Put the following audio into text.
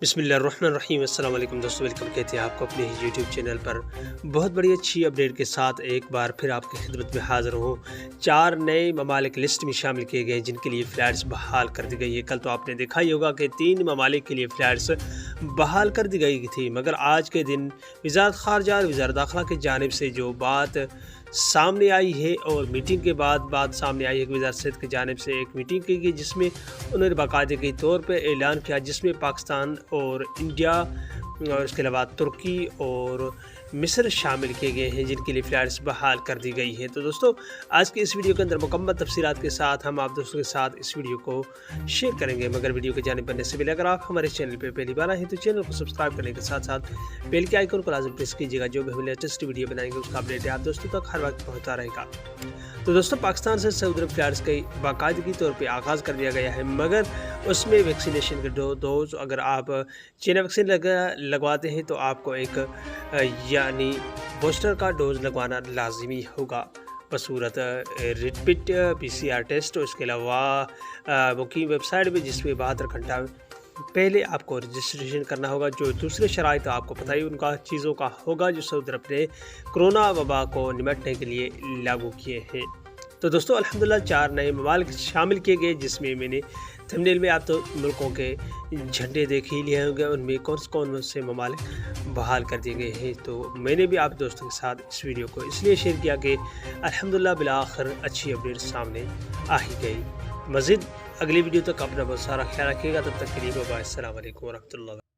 बिस्मिल्लाहिर्रहमानिर्रहीम। अस्सलाम वालेकुम दोस्तों, वेलकम कहते हैं आपको अपने ही यूट्यूब चैनल पर बहुत बड़ी अच्छी अपडेट के साथ एक बार फिर आपकी खिदमत में हाज़िर हूँ। 4 नए ममालिक लिस्ट में शामिल किए गए जिनके लिए फ़्लाइट्स बहाल कर दी गई है। कल तो आपने देखा ही होगा कि 3 ममालिक के लिए फ़्लाइट्स बहाल कर दी गई थी, मगर आज के दिन वज़ारत ख़ारजा और वज़ारत दाखिला की जानिब से जो बात सामने आई है और मीटिंग के बाद बात सामने आई है कि वज़ारत सेहत की जानिब से एक मीटिंग की गई जिसमें उन्होंने बाकायदगी तौर पे ऐलान किया, जिसमें पाकिस्तान और इंडिया और इसके अलावा तुर्की और मिस्र शामिल किए गए हैं जिनके लिए फ़्लाइट्स बहाल कर दी गई है। तो दोस्तों, आज की इस वीडियो के अंदर मुकम्मल तफसीलात के साथ हम आप दोस्तों के साथ इस वीडियो को शेयर करेंगे, मगर वीडियो के जाने बनने से पहले अगर आप हमारे चैनल पर पहली बार आए हैं तो चैनल को सब्सक्राइब करने के साथ साथ बेल के आइकन को लाजम प्रेस कीजिएगा। जो भी हम लेटेस्ट वीडियो बनाएंगे उसका अपडेट आप दोस्तों तक हर वक्त पहुँचता रहेगा। तो दोस्तों, पाकिस्तान से सऊदी अरब फ़्लाइट्स की बाकायदगी तौर पे आगाज़ कर दिया गया है, मगर उसमें वैक्सीनेशन के डोज अगर आप चीना वैक्सीन लगवाते हैं तो आपको एक यानी बूस्टर का डोज लगवाना लाजमी होगा बसूरत रिपीट PCR टेस्ट। और इसके अलावा बुकिंग वेबसाइट में जिसमें 72 घंटा पहले आपको रजिस्ट्रेशन करना होगा। जो दूसरे शराइत आपको पता ही उनका चीज़ों का होगा जो सऊदी अरब ने कोरोना वबा को निपटने के लिए लागू किए हैं। तो दोस्तों, अल्हम्दुलिल्लाह 4 नए ममालिक शामिल किए गए, जिसमें मैंने थंबनेल में आप तो मुल्कों के झंडे देख ही लिए होंगे, उनमें कौन से ममालिक बहाल कर दिए गए हैं। तो मैंने भी आप दोस्तों के साथ इस वीडियो को इसलिए शेयर किया कि अल्हम्दुलिल्लाह बिलाखिर अच्छी अपडेट सामने आ ही गई। मज़ीद अगली वीडियो तक अपना बहुत सारा ख्याल रखिएगा। तब तक के लिए बाय, अस्सलाम वालेकुम व रहमतुल्लाह।